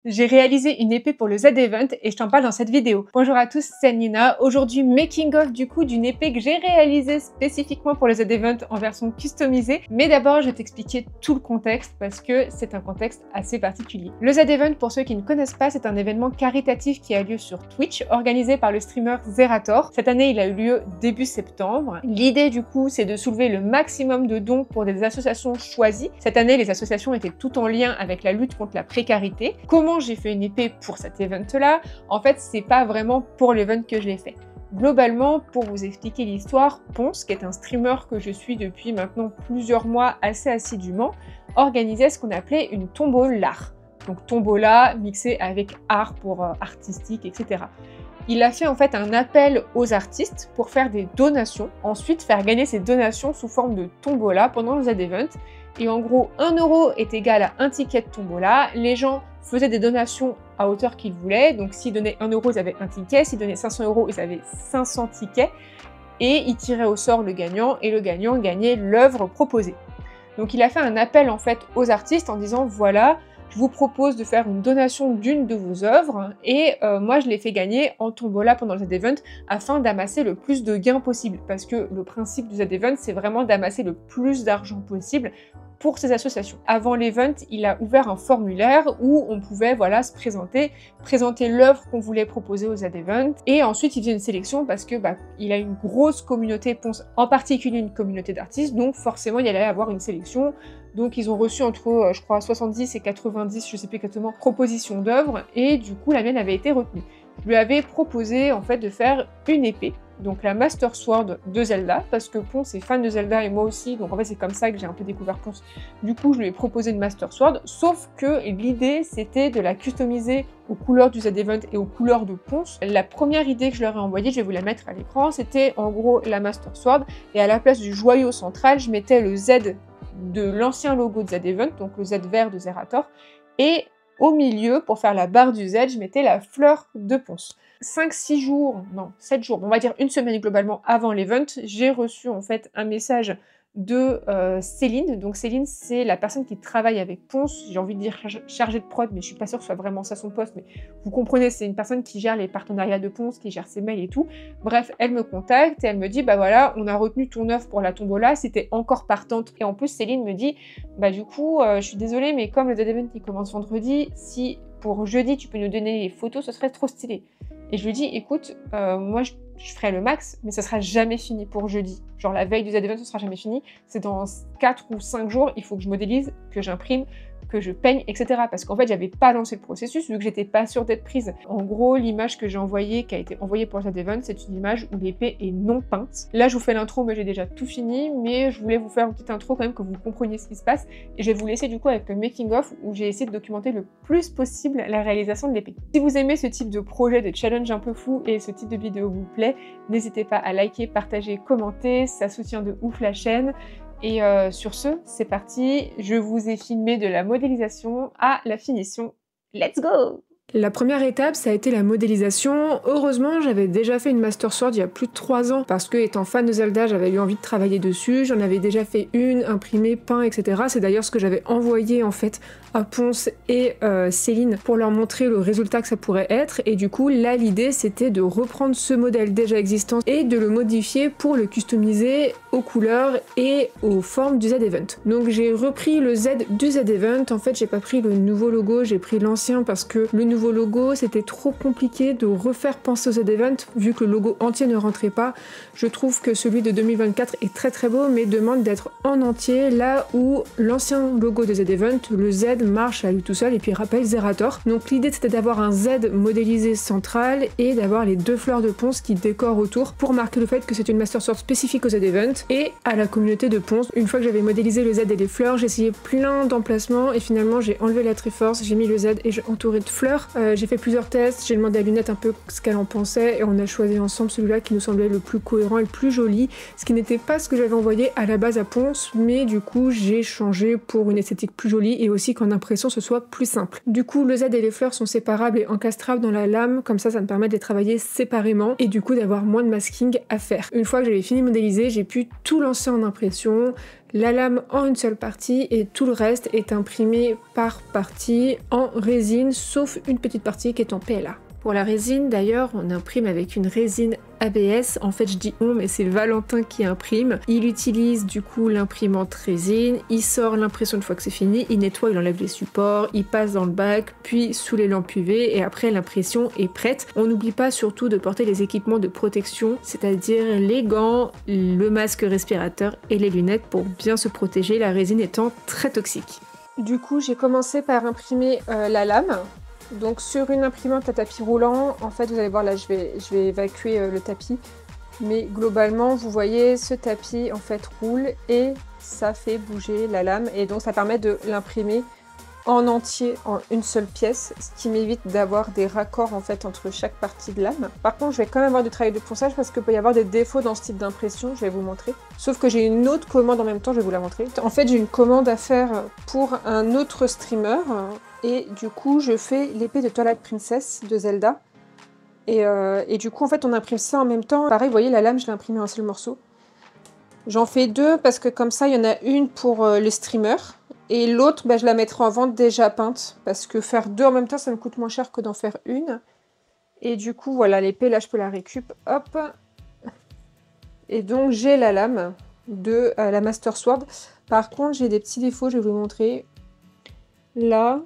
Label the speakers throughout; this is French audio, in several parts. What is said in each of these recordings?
Speaker 1: J'ai réalisé une épée pour le Z-Event et je t'en parle dans cette vidéo. Bonjour à tous, c'est Nina. Aujourd'hui, making of du coup d'une épée que j'ai réalisée spécifiquement pour le Z-Event en version customisée. Mais d'abord, je vais t'expliquer tout le contexte parce que c'est un contexte assez particulier. Le Z-Event, pour ceux qui ne connaissent pas, c'est un événement caritatif qui a lieu sur Twitch, organisé par le streamer Zerator. Cette année, il a eu lieu début septembre. L'idée du coup, c'est de soulever le maximum de dons pour des associations choisies. Cette année, les associations étaient toutes en lien avec la lutte contre la précarité. Comment j'ai fait une épée pour cet event-là? En fait, c'est pas vraiment pour l'event que je l'ai fait. Globalement, pour vous expliquer l'histoire, Ponce, qui est un streamer que je suis depuis maintenant plusieurs mois assez assidûment, organisait ce qu'on appelait une tombola. Donc tombola mixée avec art pour artistique, etc. Il a fait en fait un appel aux artistes pour faire des donations, ensuite faire gagner ces donations sous forme de tombola pendant le Z-Event. Et en gros, 1 € est égal à un ticket de tombola. Les gens faisaient des donations à hauteur qu'ils voulaient. Donc s'ils donnaient 1 €, ils avaient un ticket. S'ils donnaient 500 €, ils avaient 500 tickets. Et ils tiraient au sort le gagnant, et le gagnant gagnait l'œuvre proposée. Donc il a fait un appel en fait aux artistes en disant voilà, je vous propose de faire une donation d'une de vos œuvres et moi je l'ai fait gagner en tombola pendant le Z-Event afin d'amasser le plus de gains possible parce que le principe du Z-Event c'est vraiment d'amasser le plus d'argent possible pour ces associations. Avant l'event, il a ouvert un formulaire où on pouvait voilà, se présenter l'œuvre qu'on voulait proposer aux Z-Event et ensuite il faisait une sélection parce que il a une grosse communauté Ponce, en particulier une communauté d'artistes, donc forcément il allait avoir une sélection. Donc ils ont reçu entre, je crois, 70 et 90, je sais plus exactement, propositions d'œuvres, et du coup la mienne avait été retenue. Je lui avais proposé en fait de faire une épée, donc la Master Sword de Zelda, parce que Ponce est fan de Zelda et moi aussi, donc en fait c'est comme ça que j'ai un peu découvert Ponce. Du coup je lui ai proposé une Master Sword, sauf que l'idée c'était de la customiser aux couleurs du Z-Event et aux couleurs de Ponce. La première idée que je leur ai envoyée, je vais vous la mettre à l'écran, c'était en gros la Master Sword, et à la place du joyau central, je mettais le Z de l'ancien logo de Z-Event, donc le Z vert de Zerator, et au milieu, pour faire la barre du Z, je mettais la fleur de Ponce. 5-6 jours, non, 7 jours, on va dire une semaine globalement avant l'event, j'ai reçu en fait un message de Céline. Donc Céline, c'est la personne qui travaille avec Ponce, j'ai envie de dire chargée de prod, mais je suis pas sûre que ce soit vraiment ça son poste, mais vous comprenez, c'est une personne qui gère les partenariats de Ponce, qui gère ses mails et tout. Bref, elle me contacte et elle me dit, bah voilà, on a retenu ton œuvre pour la tombola, c'était encore partante. Et en plus, Céline me dit, bah du coup, je suis désolée, mais comme le Z-Event qui commence vendredi, si pour jeudi tu peux nous donner les photos, ce serait trop stylé. Et je lui dis, écoute, moi je ferai le max, mais ça sera jamais fini pour jeudi. Genre la veille du Z-Event, ce sera jamais fini. C'est dans 4 ou 5 jours, il faut que je modélise, que j'imprime, que je peigne, etc. Parce qu'en fait, j'avais pas lancé le processus, vu que j'étais pas sûre d'être prise. En gros, l'image que j'ai envoyée, qui a été envoyée pour le Z-Event, c'est une image où l'épée est non peinte. Là, je vous fais l'intro, mais j'ai déjà tout fini, mais je voulais vous faire une petite intro quand même, que vous compreniez ce qui se passe. Et je vais vous laisser du coup avec le making-of, où j'ai essayé de documenter le plus possible la réalisation de l'épée. Si vous aimez ce type de projet, de challenge un peu fou, et ce type de vidéo vous plaît, n'hésitez pas à liker, partager, commenter, ça soutient de ouf la chaîne. Et sur ce, c'est parti, je vous ai filmé de la modélisation à la finition. Let's go! La première étape, ça a été la modélisation. Heureusement, j'avais déjà fait une Master Sword il y a plus de 3 ans, parce que étant fan de Zelda, j'avais eu envie de travailler dessus. J'en avais déjà fait une, imprimée, peint, etc. C'est d'ailleurs ce que j'avais envoyé en fait à Ponce et Céline pour leur montrer le résultat que ça pourrait être. Et du coup, là, l'idée, c'était de reprendre ce modèle déjà existant et de le modifier pour le customiser aux couleurs et aux formes du Z-Event. Donc j'ai repris le Z du Z-Event. En fait, j'ai pas pris le nouveau logo, j'ai pris l'ancien parce que le nouveau logo, c'était trop compliqué de refaire penser au Z-Event vu que le logo entier ne rentrait pas. Je trouve que celui de 2024 est très très beau mais demande d'être en entier, là où l'ancien logo de Z-Event, le Z marche à lui tout seul et puis rappelle Zerator. Donc l'idée c'était d'avoir un Z modélisé central et d'avoir les 2 fleurs de Ponce qui décorent autour pour marquer le fait que c'est une Master Sword spécifique au Z-Event et à la communauté de Ponce. Une fois que j'avais modélisé le Z et les fleurs, j'ai essayé plein d'emplacements et finalement j'ai enlevé la Triforce, j'ai mis le Z et j'ai entouré de fleurs. J'ai fait plusieurs tests, j'ai demandé à Lunette un peu ce qu'elle en pensait et on a choisi ensemble celui-là qui nous semblait le plus cohérent et le plus joli, ce qui n'était pas ce que j'avais envoyé à la base à Ponce, mais du coup j'ai changé pour une esthétique plus jolie et aussi qu'en en impression ce soit plus simple. Du coup, le Z et les fleurs sont séparables et encastrables dans la lame, comme ça me permet de les travailler séparément et du coup d'avoir moins de masking à faire. Une fois que j'avais fini de modéliser, j'ai pu tout lancer en impression, la lame en une seule partie et tout le reste est imprimé par partie en résine, sauf une petite partie qui est en PLA. Pour la résine, d'ailleurs, on imprime avec une résine ABS. En fait, je dis on, mais c'est Valentin qui imprime. Il utilise du coup l'imprimante résine, il sort l'impression une fois que c'est fini, il nettoie, il enlève les supports, il passe dans le bac, puis sous les lampes UV, et après l'impression est prête. On n'oublie pas surtout de porter les équipements de protection, c'est-à-dire les gants, le masque respirateur et les lunettes pour bien se protéger, la résine étant très toxique. Du coup, j'ai commencé par imprimer la lame. Donc sur une imprimante à tapis roulant, en fait vous allez voir là je vais évacuer le tapis, mais globalement vous voyez ce tapis en fait roule et ça fait bouger la lame et donc ça permet de l'imprimer en entier en une seule pièce, ce qui m'évite d'avoir des raccords en fait entre chaque partie de lame. Par contre je vais quand même avoir du travail de ponçage parce qu'il peut y avoir des défauts dans ce type d'impression, je vais vous montrer. Sauf que j'ai une autre commande en même temps, je vais vous la montrer. En fait j'ai une commande à faire pour un autre streamer et du coup je fais l'épée de Twilight Princess de Zelda. Et du coup en fait on imprime ça en même temps. Pareil vous voyez la lame je l'ai imprimée en un seul morceau. J'en fais deux parce que comme ça il y en a une pour le streamer. Et l'autre, je la mettrai en vente déjà peinte, parce que faire deux en même temps, ça me coûte moins cher que d'en faire une. Et du coup, voilà, l'épée, là, je peux la récup. Hop. Et donc, j'ai la lame de la Master Sword. Par contre, j'ai des petits défauts, je vais vous montrer. Là.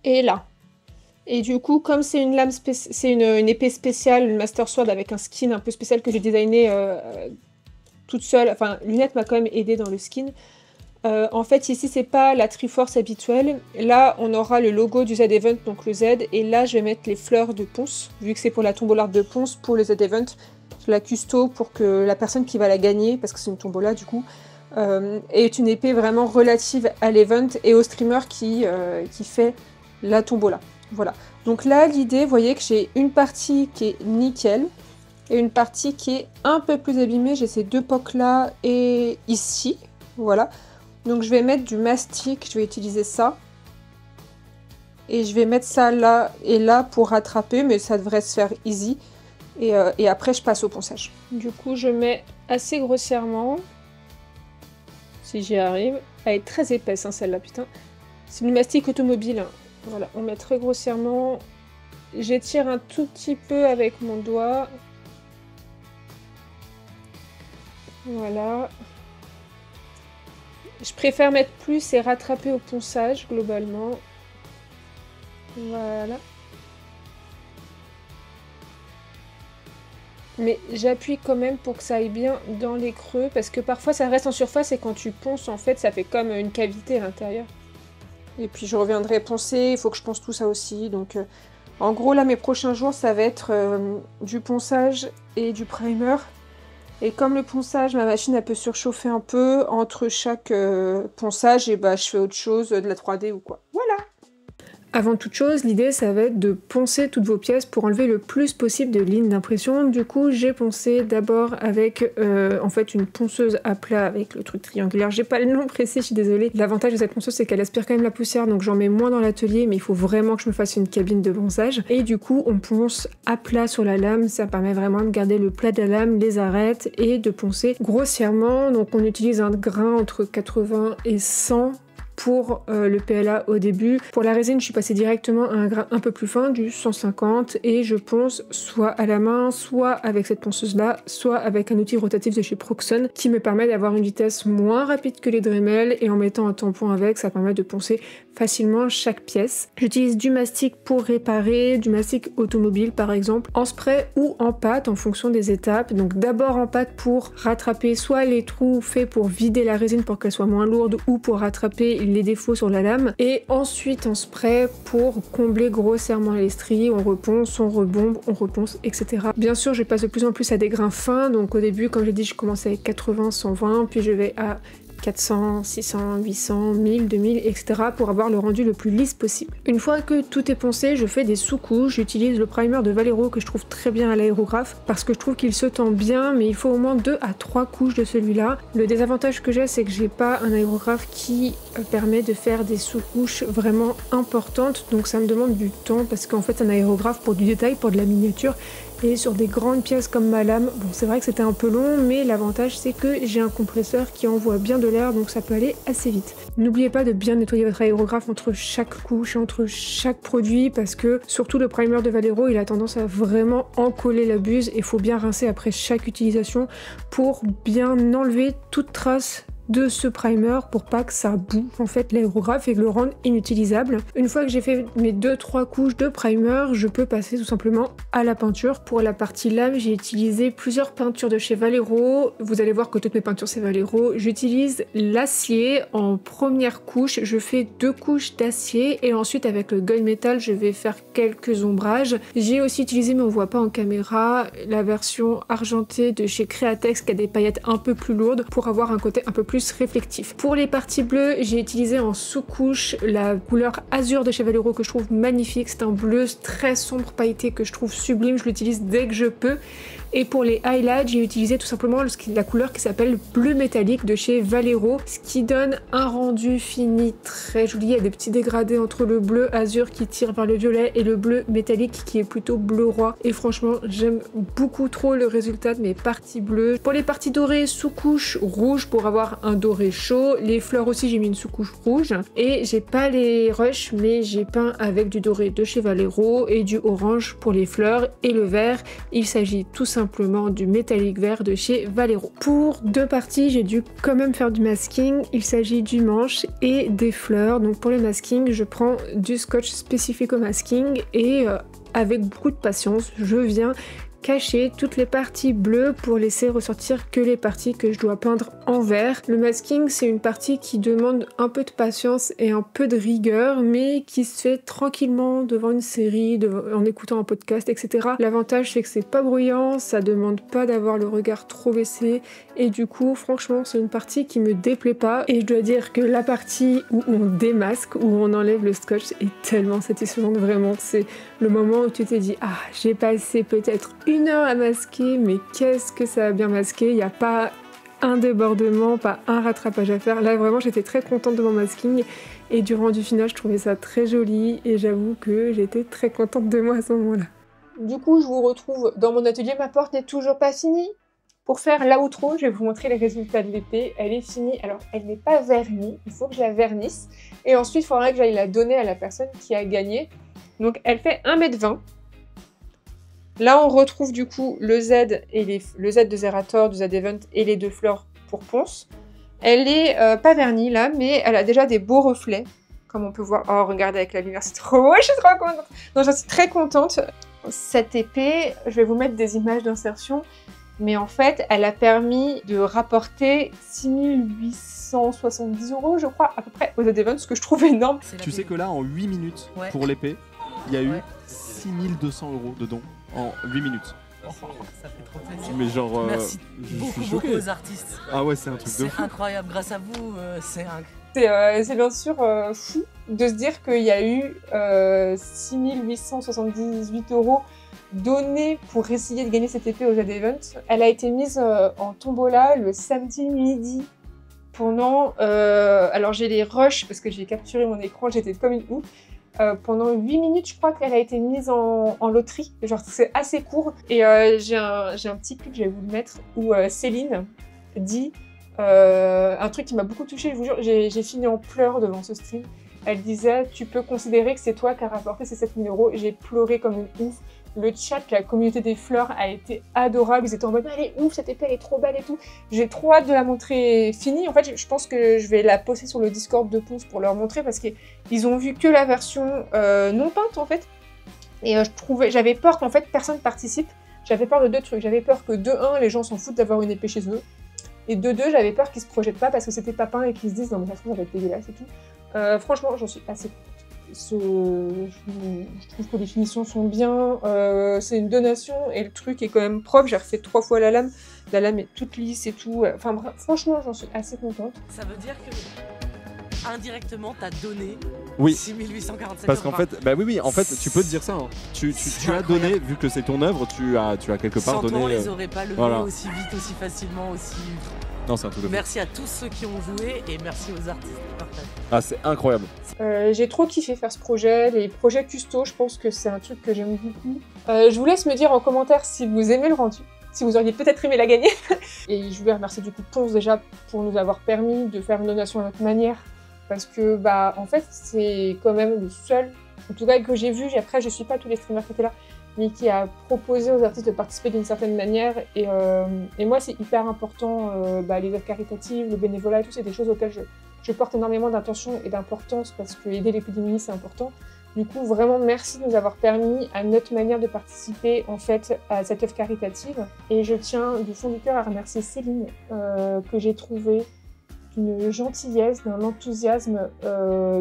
Speaker 1: Et là. Et du coup, comme c'est une lame c'est une épée spéciale, une Master Sword avec un skin un peu spécial que j'ai designé toute seule. Enfin, Lunette m'a quand même aidé dans le skin. En fait ici c'est pas la Triforce habituelle, là on aura le logo du Z-Event, donc le Z, et là je vais mettre les fleurs de ponce, vu que c'est pour la tombola de ponce, pour le Z-Event, je la custo pour que la personne qui va la gagner, parce que c'est une tombola du coup, est une épée vraiment relative à l'event et au streamer qui fait la tombola. Voilà, donc là l'idée, vous voyez que j'ai une partie qui est nickel, et une partie qui est un peu plus abîmée, j'ai ces deux pocs là et ici, voilà. Donc je vais mettre du mastic, je vais utiliser ça. Et je vais mettre ça là et là pour rattraper, mais ça devrait se faire easy. Et après je passe au ponçage. Du coup je mets assez grossièrement, si j'y arrive. Elle est très épaisse hein, celle-là, putain. C'est du mastic automobile. Hein. Voilà, on met très grossièrement. J'étire un tout petit peu avec mon doigt. Voilà. Je préfère mettre plus et rattraper au ponçage, globalement. Voilà. Mais j'appuie quand même pour que ça aille bien dans les creux, parce que parfois ça reste en surface et quand tu ponces, en fait, ça fait comme une cavité à l'intérieur. Et puis je reviendrai poncer, il faut que je ponce tout ça aussi. Donc en gros, là, mes prochains jours, ça va être du ponçage et du primer. Et comme le ponçage, ma machine elle peut surchauffer un peu, entre chaque ponçage, et je fais autre chose, de la 3D ou quoi. Voilà. Avant toute chose, l'idée ça va être de poncer toutes vos pièces pour enlever le plus possible de lignes d'impression. Du coup, j'ai poncé d'abord avec en fait une ponceuse à plat avec le truc triangulaire. J'ai pas le nom précis, je suis désolée. L'avantage de cette ponceuse, c'est qu'elle aspire quand même la poussière, donc j'en mets moins dans l'atelier, mais il faut vraiment que je me fasse une cabine de ponçage. Et du coup, on ponce à plat sur la lame, ça permet vraiment de garder le plat de la lame, les arêtes, et de poncer grossièrement. Donc on utilise un grain entre 80 et 100 pour le PLA au début. Pour la résine, je suis passée directement à un grain un peu plus fin, du 150, et je ponce soit à la main, soit avec cette ponceuse-là, soit avec un outil rotatif de chez Proxon qui me permet d'avoir une vitesse moins rapide que les Dremel, et en mettant un tampon avec, ça permet de poncer facilement chaque pièce. J'utilise du mastic pour réparer, du mastic automobile par exemple, en spray ou en pâte en fonction des étapes. Donc d'abord en pâte pour rattraper soit les trous faits pour vider la résine pour qu'elle soit moins lourde, ou pour rattraper les défauts sur la lame, et ensuite en spray pour combler grossièrement les stries. On reponce, on rebombe, on reponce, etc. Bien sûr, je passe de plus en plus à des grains fins, donc au début, comme j'ai dit, je commence avec 80, 120, puis je vais à
Speaker 2: 400, 600, 800, 1000, 2000, etc. pour avoir le rendu le plus lisse possible. Une fois que tout est poncé, je fais des sous-couches. J'utilise le primer de Vallejo que je trouve très bien à l'aérographe parce que je trouve qu'il se tend bien, mais il faut au moins 2 à 3 couches de celui-là. Le désavantage que j'ai, c'est que j'ai pas un aérographe qui permet de faire des sous-couches vraiment importantes, donc ça me demande du temps parce qu'en fait un aérographe pour du détail, pour de la miniature, et sur des grandes pièces comme ma lame, bon c'est vrai que c'était un peu long, mais l'avantage c'est que j'ai un compresseur qui envoie bien de l'air, donc ça peut aller assez vite. N'oubliez pas de bien nettoyer votre aérographe entre chaque couche, entre chaque produit, parce que surtout le primer de Vallejo, il a tendance à vraiment encoller la buse et il faut bien rincer après chaque utilisation pour bien enlever toute trace de ce primer pour pas que ça bouffe en fait l'aérographe et que le rende inutilisable. Une fois que j'ai fait mes 2-3 couches de primer, je peux passer tout simplement à la peinture. Pour la partie lame, j'ai utilisé plusieurs peintures de chez Vallejo. Vous allez voir que toutes mes peintures c'est Vallejo. J'utilise l'acier en première couche, je fais 2 couches d'acier et ensuite avec le gunmetal je vais faire quelques ombrages. J'ai aussi utilisé, mais on voit pas en caméra, la version argentée de chez Createx qui a des paillettes un peu plus lourdes pour avoir un côté un peu plus réflectif. Pour les parties bleues, j'ai utilisé en sous-couche la couleur azur de chez Vallejo que je trouve magnifique. C'est un bleu très sombre pailleté que je trouve sublime, je l'utilise dès que je peux. Et pour les highlights, j'ai utilisé tout simplement la couleur qui s'appelle bleu métallique de chez Vallejo, ce qui donne un rendu fini très joli. Il y a des petits dégradés entre le bleu azur qui tire vers le violet et le bleu métallique qui est plutôt bleu roi. Et franchement, j'aime beaucoup trop le résultat de mes parties bleues. Pour les parties dorées, sous-couche rouge pour avoir un doré chaud. Les fleurs aussi, j'ai mis une sous-couche rouge. Et j'ai pas les rushs, mais j'ai peint avec du doré de chez Vallejo et du orange pour les fleurs. Et le vert, il s'agit tout simplement du métallique vert de chez Vallejo. Pour 2 parties, j'ai dû quand même faire du masking. Il s'agit du manche et des fleurs. Donc pour le masking, je prends du scotch spécifique au masking et avec beaucoup de patience, je viens cacher toutes les parties bleues pour laisser ressortir que les parties que je dois peindre en vert. Le masking, c'est une partie qui demande un peu de patience et un peu de rigueur, mais qui se fait tranquillement devant une série, en écoutant un podcast, etc. L'avantage, c'est que c'est pas bruyant, ça demande pas d'avoir le regard trop baissé, et du coup, franchement, c'est une partie qui me déplaît pas. Et je dois dire que la partie où on démasque, où on enlève le scotch, est tellement satisfaisante, vraiment. C'est le moment où tu t'es dit, ah, j'ai passé peut-être 1 heure à masquer, mais qu'est-ce que ça a bien masqué. Il n'y a pas un débordement, pas un rattrapage à faire. Là, vraiment, j'étais très contente de mon masking et du rendu final, je trouvais ça très joli et j'avoue que j'étais très contente de moi à ce moment-là.
Speaker 1: Du coup, je vous retrouve dans mon atelier. Ma porte n'est toujours pas finie. Pour faire l'outro, je vais vous montrer les résultats de l'épée. Elle est finie. Alors, elle n'est pas vernie. Il faut que je la vernisse. Et ensuite, il faudra que j'aille la donner à la personne qui a gagné. Donc, elle fait 1,20 m. Là, on retrouve du coup le Z et le Z de Zerator, du Z Event et les 2 fleurs pour ponce. Elle est pas vernie là, mais elle a déjà des beaux reflets, comme on peut voir. Oh, regardez avec la lumière, c'est trop beau, je suis trop contente. Non, j'en suis très contente. Cette épée, je vais vous mettre des images d'insertion, mais en fait, elle a permis de rapporter 6 870 €, je crois, à peu près, aux Z Event, ce que je trouve énorme.
Speaker 3: Tu sais que là, en 8 minutes, pour l'épée, il y a eu 6 200 € de dons. En 8 minutes.
Speaker 4: Oh, ça fait trop plaisir.
Speaker 3: Mais genre,
Speaker 4: merci beaucoup aux artistes.
Speaker 3: Ah ouais, c'est un truc de fou.
Speaker 4: C'est incroyable, grâce à vous, c'est
Speaker 1: bien sûr fou de se dire qu'il y a eu 6 878 € donnés pour essayer de gagner cette épée au Z Event. Elle a été mise en tombola le samedi midi pendant... alors j'ai les rushs parce que j'ai capturé mon écran, j'étais comme une ouf. Pendant 8 minutes, je crois qu'elle a été mise en loterie. Genre, c'est assez court. Et j'ai un petit clip, je vais vous le mettre, où Céline dit un truc qui m'a beaucoup touchée. Je vous jure, j'ai fini en pleurs devant ce stream. Elle disait, tu peux considérer que c'est toi qui as rapporté ces 7 000 €. J'ai pleuré comme une ouf. Le chat, la communauté des fleurs a été adorable. Ils étaient en mode, elle est ouf, cette épée, elle est trop belle et tout. J'ai trop hâte de la montrer finie. En fait, je pense que je vais la poster sur le Discord de Ponce pour leur montrer parce qu'ils ont vu que la version non peinte en fait. Et j'avais peur qu'en fait personne participe. J'avais peur de 2 trucs. J'avais peur que de 1, les gens s'en foutent d'avoir une épée chez eux. Et de 2, j'avais peur qu'ils se projettent pas parce que c'était pas peint et qu'ils se disent non mais ça se trouve ça va être dégueulasse et tout. Franchement, j'en suis assez contente. Je trouve que les finitions sont bien. C'est une donation et le truc est quand même propre. J'ai refait 3 fois la lame. La lame est toute lisse et tout. Enfin, franchement, j'en suis assez contente.
Speaker 4: Ça veut dire que indirectement, t'as donné
Speaker 3: Oui.
Speaker 4: 6847
Speaker 3: Parce
Speaker 4: euros.
Speaker 3: qu'en fait, bah oui, en fait, tu peux te dire ça. Hein. Tu as donné, vu que c'est ton œuvre, tu as quelque part
Speaker 4: Sans
Speaker 3: donné.
Speaker 4: toi, on les aurait pas levés
Speaker 3: voilà.
Speaker 4: aussi vite, aussi facilement, aussi.
Speaker 3: Non, c'est un truc de fou.
Speaker 4: Merci à tous ceux qui ont joué et merci aux artistes qui partagent.
Speaker 3: Ah, c'est incroyable.
Speaker 1: J'ai trop kiffé faire ce projet. Les projets custo, je pense que c'est un truc que j'aime beaucoup. Je vous laisse me dire en commentaire si vous aimez le rendu, si vous auriez peut-être aimé la gagner. Et je voulais remercier du coup Ponce déjà pour nous avoir permis de faire une donation à notre manière. Parce que, bah, en fait, c'est quand même le seul, en tout cas que j'ai vu, après je suis pas tous les streamers qui étaient là, mais qui a proposé aux artistes de participer d'une certaine manière. Et moi, c'est hyper important, les œuvres caritatives, le bénévolat et tout, c'est des choses auxquelles je porte énormément d'attention et d'importance parce que aider les plus démunis, c'est important. Du coup, vraiment, merci de nous avoir permis à notre manière de participer en fait à cette œuvre caritative. Et je tiens du fond du cœur à remercier Céline, que j'ai trouvée d'une gentillesse, d'un enthousiasme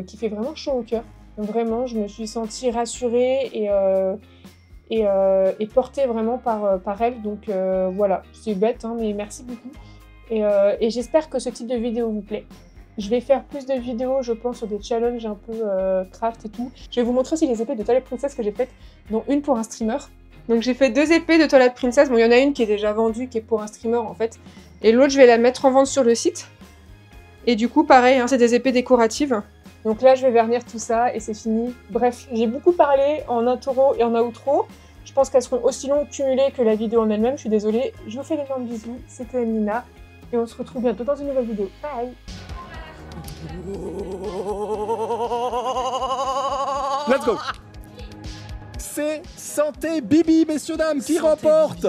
Speaker 1: qui fait vraiment chaud au cœur. Vraiment, je me suis sentie rassurée et portée vraiment par elle. Donc voilà, c'est bête, hein, mais merci beaucoup. Et j'espère que ce type de vidéo vous plaît. Je vais faire plus de vidéos, je pense, sur des challenges un peu craft et tout. Je vais vous montrer aussi les épées de Twilight Princess que j'ai faites, dont une pour un streamer. Donc j'ai fait 2 épées de Twilight Princess. Bon, il y en a une qui est déjà vendue, qui est pour un streamer en fait. Et l'autre, je vais la mettre en vente sur le site. Et du coup, pareil, hein, c'est des épées décoratives. Donc là, je vais vernir tout ça et c'est fini. Bref, j'ai beaucoup parlé en intro et en outro. Je pense qu'elles seront aussi longues cumulées que la vidéo en elle-même. Je suis désolée. Je vous fais d'énormes bisous. C'était Nina. Et on se retrouve bientôt dans une nouvelle vidéo. Bye!
Speaker 3: Let's go. C'est Santé Bibi, messieurs, dames, qui remporte